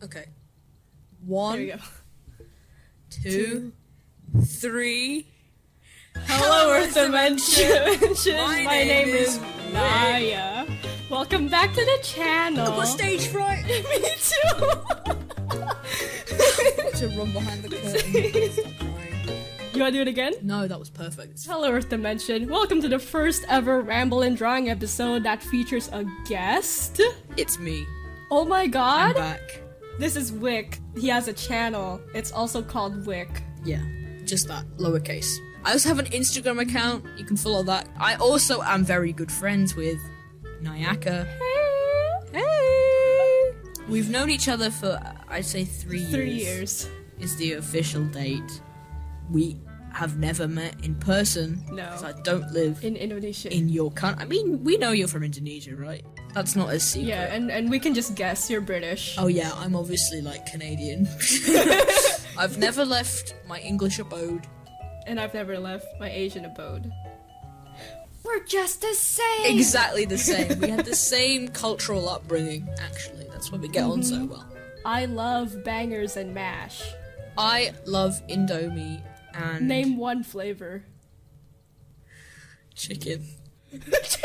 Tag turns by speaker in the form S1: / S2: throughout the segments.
S1: Okay.
S2: There you
S1: 1,
S2: go.
S1: 2, 3.
S2: Hello, Earth Dimension. My name is
S1: Rick.
S2: Naya. Welcome back to the channel.
S1: I've got stage fright.
S2: Me too.
S1: To run behind the curtain. Stop crying.
S2: You wanna do it again?
S1: No, that was perfect.
S2: Hello, Earth Dimension. Welcome to the first ever Ramble and Drawing episode that features a guest.
S1: It's me.
S2: Oh my
S1: I'm
S2: god.
S1: back.
S2: This is Wick. He has a channel. It's also called Wick.
S1: Yeah, just that, lowercase. I also have an Instagram account. You can follow that. I also am very good friends with Nayaka. Hey! We've known each other for, I'd say, 3 years.
S2: 3 years.
S1: Is the official date. We have never met in person.
S2: No.
S1: Because I don't live
S2: In Indonesia.
S1: in your country. I mean, we know you're from Indonesia, right? That's not a secret.
S2: Yeah, and we can just guess you're British.
S1: Oh yeah, I'm obviously like Canadian. I've never left my English abode.
S2: And I've never left my Asian abode. We're just the same!
S1: Exactly the same. We had the same cultural upbringing, actually. That's why we get on so well.
S2: I love bangers and mash.
S1: I love Indomie and
S2: Name one flavor.
S1: chicken. Is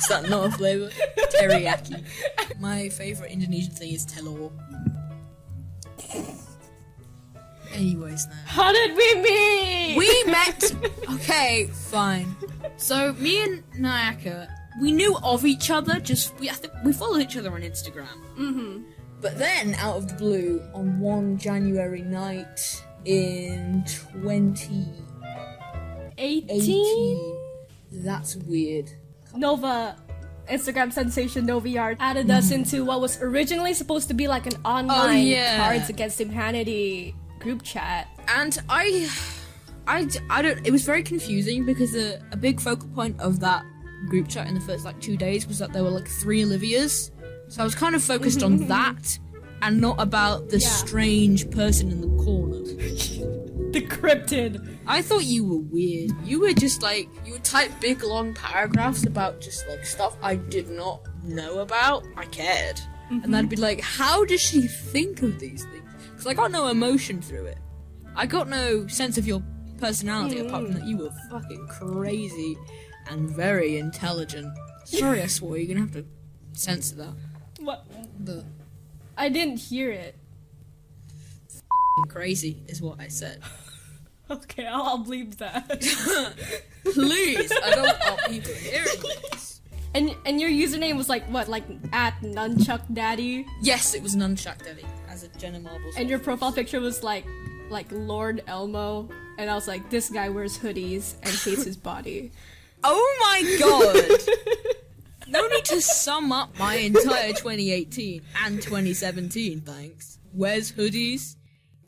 S1: that not a flavour? Teriyaki. My favourite Indonesian thing is telur. Anyways, now.
S2: How did we meet?
S1: We met. Okay, fine. So me and Nayaka, we knew of each other. I think we followed each other on Instagram.
S2: Mm-hmm.
S1: But then, out of the blue, on one January night in 2018,
S2: 18?
S1: that's weird.
S2: Nova, Instagram sensation Nova Yard added us into what was originally supposed to be like an online
S1: yeah.
S2: Cards Against Humanity group chat.
S1: And I don't. It was very confusing because a big focal point of that group chat in the first 2 days was that there were 3 Olivias. So I was kind of focused on that and not about the strange person in the corner.
S2: The cryptid.
S1: I thought you were weird. You were just you would type big long paragraphs about just stuff I did not know about. I cared. And I'd be like, how does she think of these things? Because I got no emotion through it. I got no sense of your personality apart from that you were fucking crazy and very intelligent. Sorry I swore, you're gonna have to censor that.
S2: What?
S1: The
S2: I didn't hear it.
S1: crazy is what I said.
S2: Okay, I'll bleep that.
S1: Please, I don't want people hearing this.
S2: And your username was what, at Nunchuck Daddy?
S1: Yes, it was Nunchuck Daddy, as a Jenna Marbles.
S2: And your profile picture was like Lord Elmo, and I was like, this guy wears hoodies and hates his body.
S1: Oh my god! No need to sum up my entire 2018 and 2017, thanks. Wears hoodies,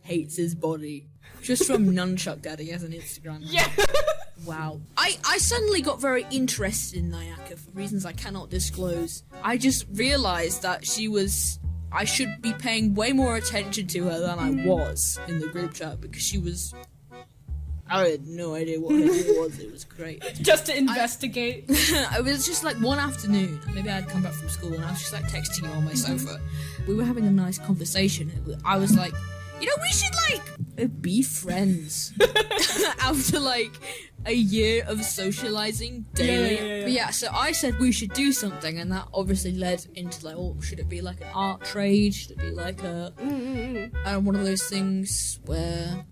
S1: hates his body. Just from Nunchuck Daddy as an Instagram.
S2: Yeah.
S1: Wow. I suddenly got very interested in Nayaka for reasons I cannot disclose. I just realized that I should be paying way more attention to her than I was in the group chat because she was... I had no idea what her deal was. It was great.
S2: Just to investigate.
S1: It was just one afternoon. Maybe I'd come back from school and I was just texting you on my sofa. We were having a nice conversation. I was like, we should be friends after a year of socializing daily.
S2: Yeah.
S1: But yeah, so I said we should do something, and that obviously led into should it be an art trade? Should it be one of those things where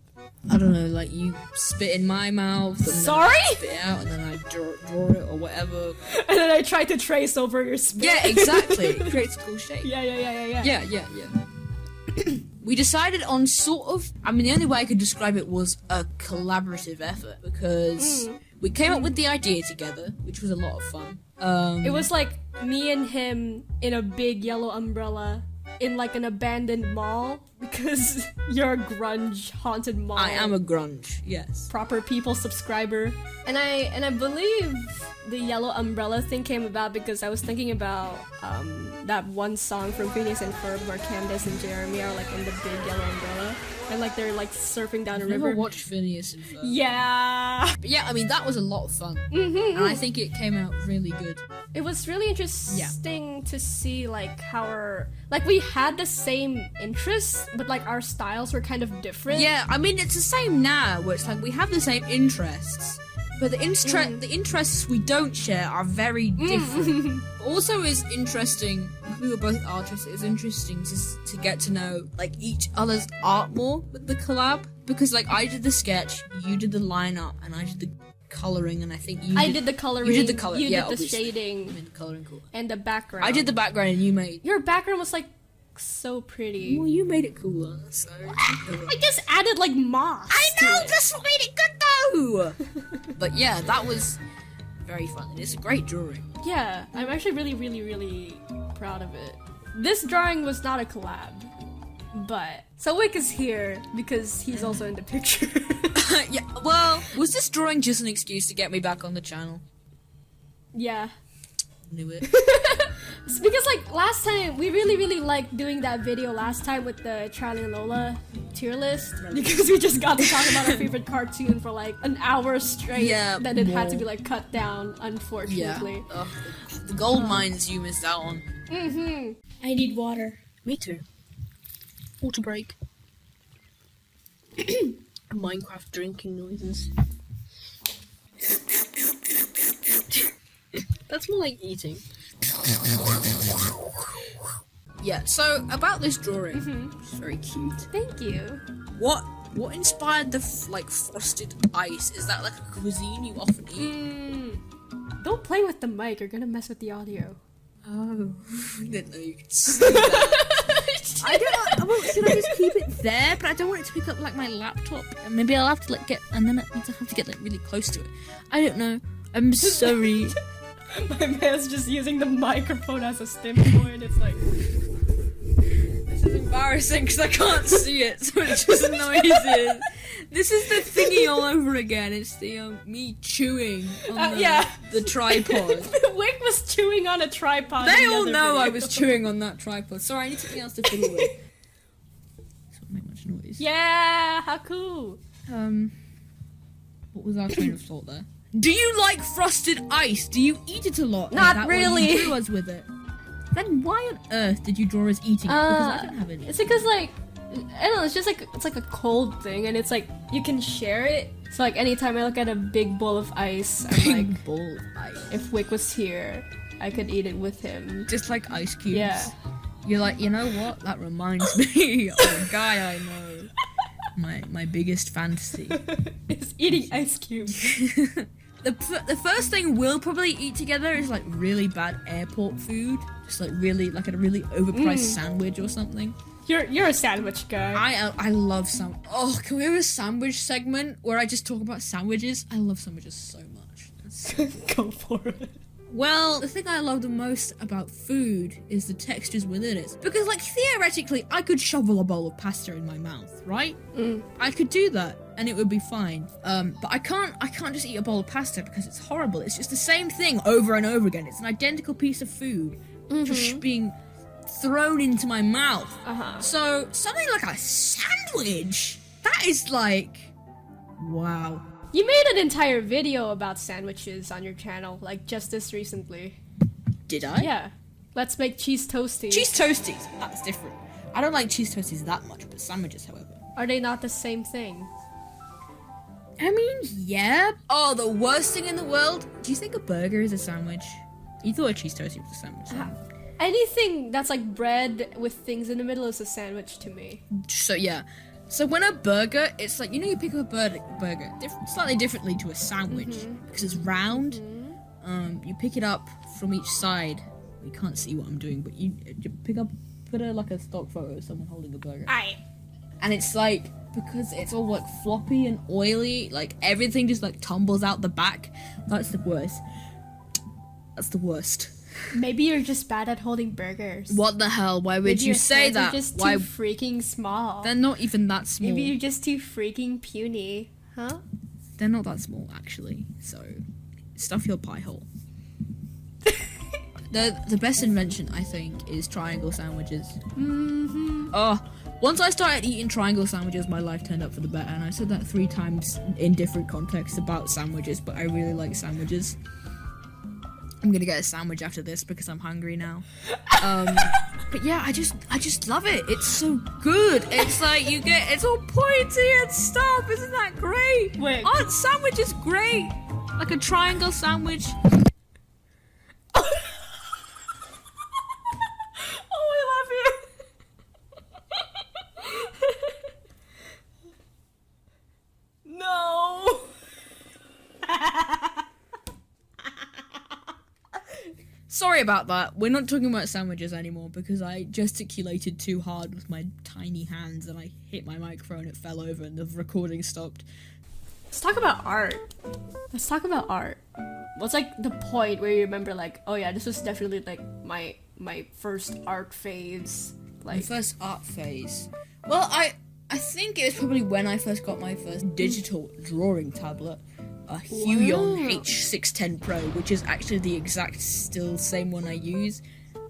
S1: I don't know, you spit in my mouth and
S2: Sorry?
S1: then I spit it out and then I draw it or whatever.
S2: And then I tried to trace over your spit.
S1: Yeah, exactly. It creates a cool shape.
S2: Yeah.
S1: Yeah. We decided on the only way I could describe it was a collaborative effort because we came up with the idea together, which was a lot of fun.
S2: It was me and him in a big yellow umbrella in an abandoned mall. because you're a grunge haunted mall.
S1: I am a grunge, yes.
S2: Proper people subscriber. And I believe the yellow umbrella thing came about because I was thinking about that one song from Phineas and Ferb where Candace and Jeremy are like in the big yellow umbrella. And like they're like surfing down a
S1: I've
S2: river.
S1: never watched Phineas and Ferb.
S2: Yeah.
S1: But yeah, I mean, that was a lot of fun. And I think it came out really good.
S2: It was really interesting to see like how we had the same interests, but like our styles were kind of different.
S1: Yeah, I mean, it's the same now, where it's like we have the same interests, but the interests we don't share are very different. Also is interesting, we were both artists, it's interesting to get to know like each other's art more with the collab, because like I did the sketch, you did the lineup, and I did the coloring, and I think
S2: I did the coloring.
S1: You did the color.
S2: You
S1: yeah,
S2: did the
S1: obviously.
S2: shading.
S1: You made the coloring cool.
S2: And the background.
S1: I did the background, and you made.
S2: Your background was like so pretty.
S1: Well, you made it cooler. So.
S2: I just added like moss.
S1: I know,
S2: to it.
S1: that's what made it good though. But yeah, that was very fun. It's a great drawing.
S2: Yeah, I'm actually really, really, really proud of it. This drawing was not a collab, but so Wick is here because he's also in the picture.
S1: Yeah. Well, was this drawing just an excuse to get me back on the channel?
S2: Yeah.
S1: Knew it.
S2: It's because like last time we really liked doing that video last time with the Charlie and Lola tier list because we just got to talk about our favorite cartoon for like an hour straight.
S1: Yeah,
S2: then it had to
S1: more.
S2: be like cut down, unfortunately.
S1: Yeah. Ugh, the gold mines you missed out on.
S2: I need water.
S1: Me too. Water break. Minecraft drinking noises. That's more like eating. Yeah, so about this drawing, it's very cute.
S2: Thank you.
S1: What inspired the frosted ice? Is that like a cuisine you often eat?
S2: Don't play with the mic, you're gonna mess with the audio.
S1: Oh, I didn't know you could see that. I don't know. Well, should I just keep it there? But I don't want it to pick up like my laptop. And maybe I'll have to like get, and then I have to get like really close to it. I don't know. I'm sorry.
S2: My man's just using the microphone as a stem point. It's like
S1: This is embarrassing because I can't see it, so it's just noises. This is the thingy all over again. It's the me chewing on the tripod.
S2: Wick was chewing on a tripod.
S1: They
S2: in the
S1: all
S2: other
S1: know
S2: video.
S1: I was chewing on that tripod. Sorry, I need something else to fiddle with. This won't make much noise.
S2: Yeah, how cool.
S1: What was our train of thought there? Do you like frosted ice? Do you eat it a lot?
S2: Not
S1: Is that
S2: really.
S1: Why you drew us with it? Then why on earth did you draw us eating it? Because I don't have any.
S2: It's because like I don't know. It's just like it's like a cold thing, and it's like you can share it. So like anytime I look at a big bowl of ice, I'm like,
S1: Big bowl of ice.
S2: if Wick was here, I could eat it with him.
S1: Just like ice cubes.
S2: Yeah.
S1: You're like, you know what? That reminds me of a guy I know. My biggest fantasy.
S2: It's eating ice cubes.
S1: The first thing we'll probably eat together is like really bad airport food. Just like really, like a really overpriced sandwich or something.
S2: You're a sandwich guy.
S1: I love Oh, can we have a sandwich segment where I just talk about sandwiches? I love sandwiches so much.
S2: Go for it.
S1: Well, the thing I love the most about food is the textures within it. Because, like, theoretically, I could shovel a bowl of pasta in my mouth, right? I could do that, and it would be fine. But I can't just eat a bowl of pasta because it's horrible. It's just the same thing over and over again. It's an identical piece of food just being thrown into my mouth. So, something like a sandwich, that is like, wow.
S2: You made an entire video about sandwiches on your channel, like just this recently.
S1: Did I?
S2: Yeah. Let's make cheese toasties.
S1: Cheese toasties, that's different. I don't like cheese toasties that much, but sandwiches, however.
S2: Are they not the same thing?
S1: I mean, yeah. Oh, the worst thing in the world? Do you think a burger is a sandwich? You thought a cheese toastie was a sandwich. Right?
S2: Anything that's like bread with things in the middle is a sandwich to me.
S1: So, yeah. So when a burger, it's like, you know, you pick up a burger slightly differently to a sandwich because it's round. You pick it up from each side. You can't see what I'm doing, but you put like a stock photo of someone holding a burger.
S2: Aye.
S1: And it's like, because it's all like floppy and oily, like everything just like tumbles out the back. That's the worst. That's the worst.
S2: Maybe you're just bad at holding burgers.
S1: What the hell? Why would
S2: Maybe
S1: you
S2: your
S1: say
S2: hands
S1: that?
S2: Are just
S1: Why?
S2: too freaking small.
S1: They're not even that small.
S2: Maybe you're just too freaking puny, huh?
S1: They're not that small, actually. So, stuff your pie hole. The best invention, I think, is triangle sandwiches.
S2: Mm-hmm.
S1: Oh, once I started eating triangle sandwiches, my life turned up for the better. And I said that 3 times in different contexts about sandwiches, but I really like sandwiches. I'm gonna get a sandwich after this because I'm hungry now. But yeah, I just love it. It's so good. It's like it's all pointy and stuff. Isn't that great?
S2: Wait.
S1: Aren't sandwiches great? Like a triangle sandwich.
S2: Oh, I love you. No.
S1: Sorry about that. We're not talking about sandwiches anymore because I gesticulated too hard with my tiny hands and I hit my microphone, it fell over and the recording stopped.
S2: Let's talk about art. What's like the point where you remember like, oh yeah, this was definitely like my first art phase?
S1: My
S2: Like,
S1: first art phase. Well, I think it was probably when I first got my first digital drawing tablet. A Huion
S2: Wow.
S1: H610 Pro, which is actually the exact still same one I use.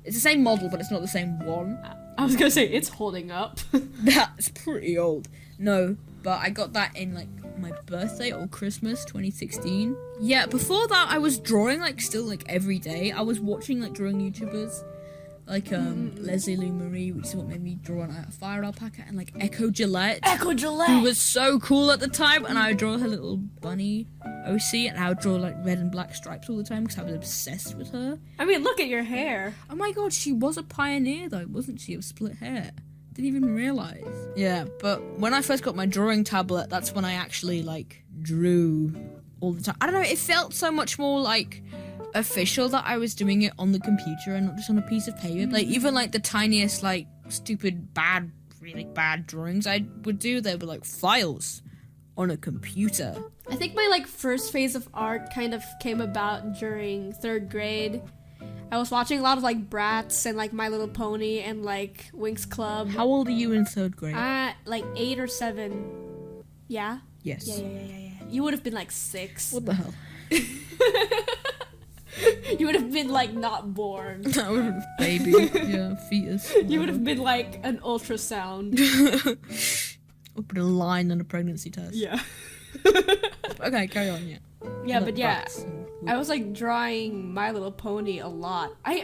S1: It's the same model, but it's not the same one.
S2: I was gonna say it's holding up.
S1: That's pretty old. No, but I got that in like my birthday or Christmas 2016. Yeah, before that I was drawing like still like every day. I was watching like drawing YouTubers like Leslie Lou Marie, which is what made me draw a fire alpaca, and like Echo Gillette.
S2: Echo Gillette.
S1: Who was so cool at the time, and I would draw her little bunny OC, and I would draw like red and black stripes all the time because I was obsessed with her.
S2: I mean, look at your hair.
S1: Oh my god, she was a pioneer though, wasn't she, of split hair? Didn't even realise. Yeah, but when I first got my drawing tablet, that's when I actually like drew all the time. I don't know, it felt so much more like official that I was doing it on the computer and not just on a piece of paper. Like even like the tiniest like stupid bad, really bad drawings I would do, they were like files on a computer.
S2: I think my like first phase of art kind of came about during 3rd grade. I was watching a lot of like Bratz and like My Little Pony and like Winx Club.
S1: How old are you in 3rd grade?
S2: Like 8 or 7. Yeah?
S1: Yes.
S2: Yeah. You would have been like 6.
S1: What the hell?
S2: You would have been like not born.
S1: That would have baby. Yeah, fetus.
S2: You would have been like an ultrasound.
S1: Or put a line on a pregnancy test.
S2: Yeah.
S1: Okay, carry on, yeah.
S2: Yeah, but yeah.
S1: Facts and-
S2: I was like drawing My Little Pony a lot. I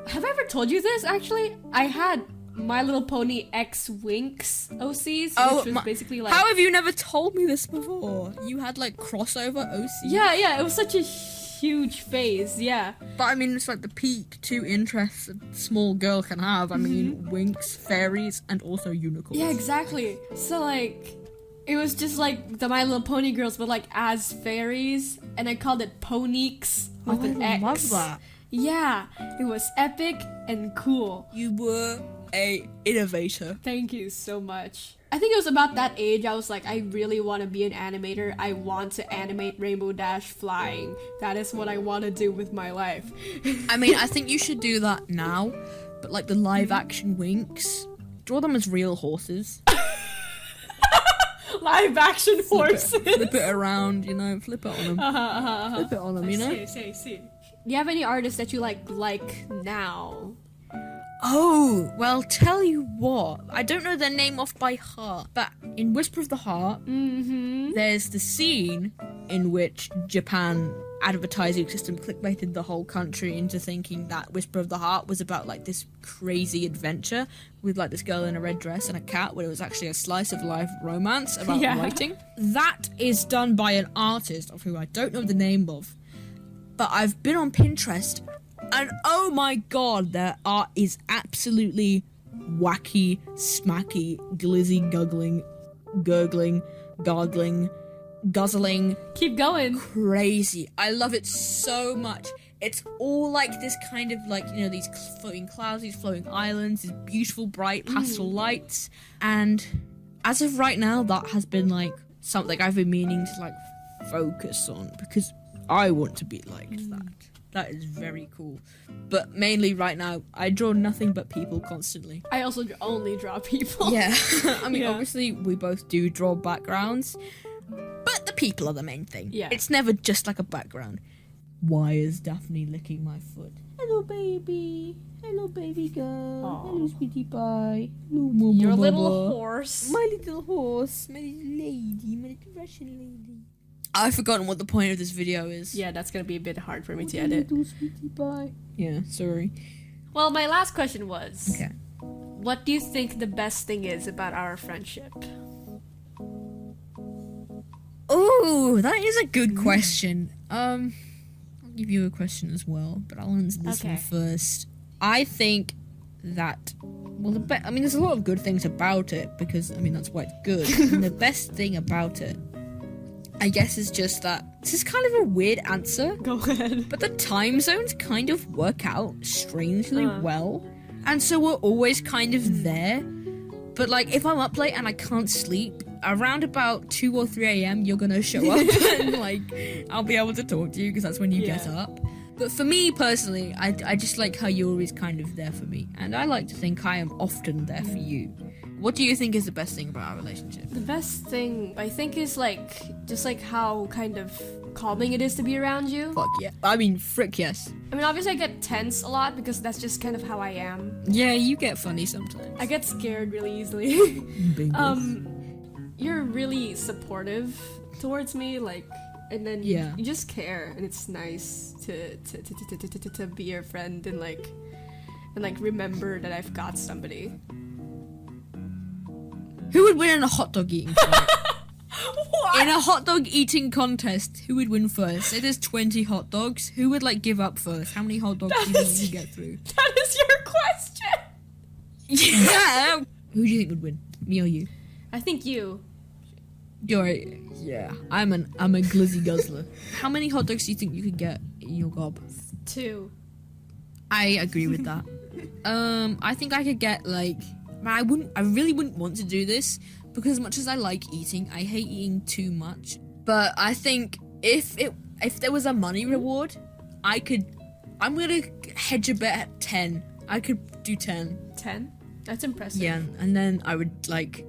S2: have I ever told you this actually? I had My Little Pony X Winx OCs, which was basically like
S1: How have you never told me this before? You had like crossover OC.
S2: Yeah, it was such a huge phase, yeah.
S1: But I mean, it's like the peak 2 interests a small girl can have. I mean, winks, fairies, and also unicorns.
S2: Yeah, exactly. So like it was just like the My Little Pony girls, but like as fairies, and I called it Ponyx with an X.
S1: I love that.
S2: Yeah, it was epic and cool.
S1: You were a innovator.
S2: Thank you so much. I think it was about that age I was like, I really want to be an animator. I want to animate Rainbow Dash flying. That is what I want to do with my life.
S1: I mean, I think you should do that now, but like the live action winks, draw them as real horses.
S2: Live action horses.
S1: Flip it around, you know, flip it on them. Flip it on them, you know?
S2: See. Do you have any artists that you like now?
S1: Oh, well, tell you what. I don't know their name off by heart, but in Whisper of the Heart, there's the scene in which Japan advertising system clickbaited the whole country into thinking that Whisper of the Heart was about like this crazy adventure with like this girl in a red dress and a cat, when it was actually a slice of life romance about writing. That is done by an artist of who I don't know the name of, but I've been on Pinterest. And oh my god, their art is absolutely wacky, smacky, glizzy, gurgling, gargling, guzzling.
S2: Keep going.
S1: Crazy. I love it so much. It's all like this kind of like, you know, these floating clouds, these floating islands, these beautiful bright pastel lights. And as of right now, that has been like something I've been meaning to like focus on because I want to be like that. That is very cool. But mainly right now, I draw nothing but people constantly.
S2: I also only draw people.
S1: Yeah. I mean,
S2: Yeah.
S1: obviously, we both do draw backgrounds, but the people are the main thing.
S2: Yeah.
S1: It's never just like a background. Why is Daphne licking my foot? Hello, baby. Hello, baby girl.
S2: Aw.
S1: Hello, sweetie pie. Hello, mama.
S2: Your little horse.
S1: My little horse. My little lady. My little Russian lady. I've forgotten what the point of this video is.
S2: Yeah, that's gonna be a bit hard for me to
S1: My
S2: edit.
S1: little sweetie pie. Yeah, sorry.
S2: Well, my last question was,
S1: Okay.
S2: what do you think the best thing is about our friendship?
S1: Oh, that is a good question. I'll give you a question as well, but I'll answer this one
S2: Okay.
S1: first. I think that, well, I mean, there's a lot of good things about it because, I mean, that's why it's good. And the best thing about it, I guess, is just that this is kind of a weird answer,
S2: Go ahead.
S1: but the time zones kind of work out strangely
S2: Uh.
S1: well. And so we're always kind of there. But, like, if I'm up late and I can't sleep, around about 2 or 3 a.m., you're gonna show up and, like, I'll be able to talk to you because that's when you get
S2: Yeah.
S1: up. But for me, personally, I just like how you're always kind of there for me. And I like to think I am often there for you. What do you think is the best thing about our relationship?
S2: The best thing, I think, is just how kind of calming it is to be around you.
S1: Fuck yeah. I mean, frick yes.
S2: I mean, obviously I get tense a lot because that's just kind of how I am.
S1: Yeah, you get funny sometimes.
S2: I get scared really easily.
S1: Bingo.
S2: You're really supportive towards me, like, and then
S1: Yeah.
S2: you just care, and it's nice to be your friend and like remember that I've got somebody.
S1: Who would win in a hot dog eating fight?
S2: What?
S1: In a hot dog eating contest, who would win first? Say there's 20 hot dogs. Who would, like, give up first? How many hot dogs do you think you get through?
S2: That is your question.
S1: Yeah. Who do you think would win? Me or you?
S2: I think you.
S1: You're yeah. I'm a glizzy guzzler. How many hot dogs do you think you could get in your gob?
S2: 2.
S1: I agree with that. I think I could get like. Man, I really wouldn't want to do this because as much as I like eating, I hate eating too much. But I think if there was a money reward, I'm gonna hedge a bet at 10. I could do 10.
S2: 10? That's impressive.
S1: Yeah, and then I would like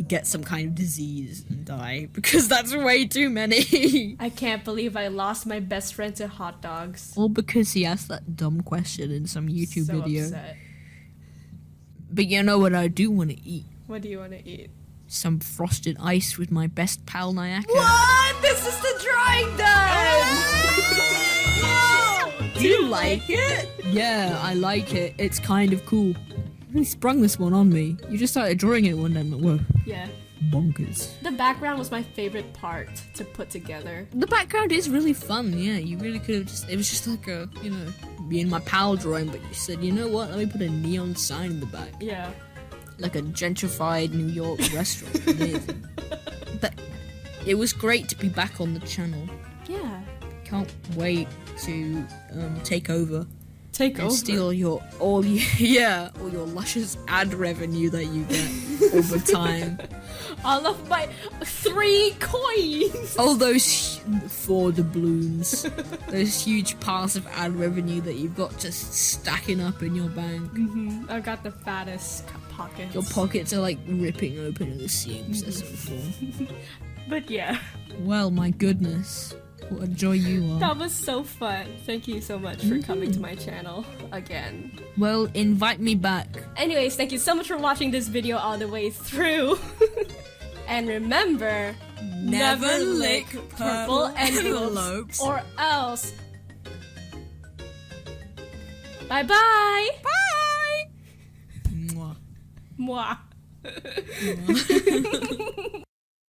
S1: get some kind of disease and die because that's way too many.
S2: I can't believe I lost my best friend to hot dogs.
S1: All because he asked that dumb question in some YouTube
S2: So
S1: video.
S2: upset.
S1: But you know what I do want to eat?
S2: What do you want to eat?
S1: Some frosted ice with my best pal Nayaka.
S2: What? This is the drawing done!
S1: Do you like it? Yeah, I like it. It's kind of cool. You really sprung this one on me. You just started drawing it one day and whoa,
S2: Yeah.
S1: bonkers.
S2: The background was my favorite part to put together.
S1: The background is really fun, yeah. You really could have it was just like a, me and my pal drawing, but you said, you know what, let me put a neon sign in the back.
S2: Yeah.
S1: Like a gentrified New York restaurant. Amazing. But it was great to be back on the channel.
S2: Yeah.
S1: Can't wait to take over
S2: Take
S1: and
S2: over.
S1: steal all your luscious ad revenue that you get all the time.
S2: All of my 3 coins!
S1: All those for doubloons, those huge piles of ad revenue that you've got just stacking up in your bank.
S2: I've got the fattest pockets.
S1: Your pockets are like ripping open at the seams. They're so full.
S2: But yeah,
S1: Well, my goodness, what a joy you are.
S2: that was so fun. Thank you so much for coming to my channel again.
S1: Well, invite me back.
S2: Anyways, thank you so much for watching this video all the way through. And remember, never lick purple envelopes or else. Bye bye.
S1: Bye. Mwah.
S2: Mwah.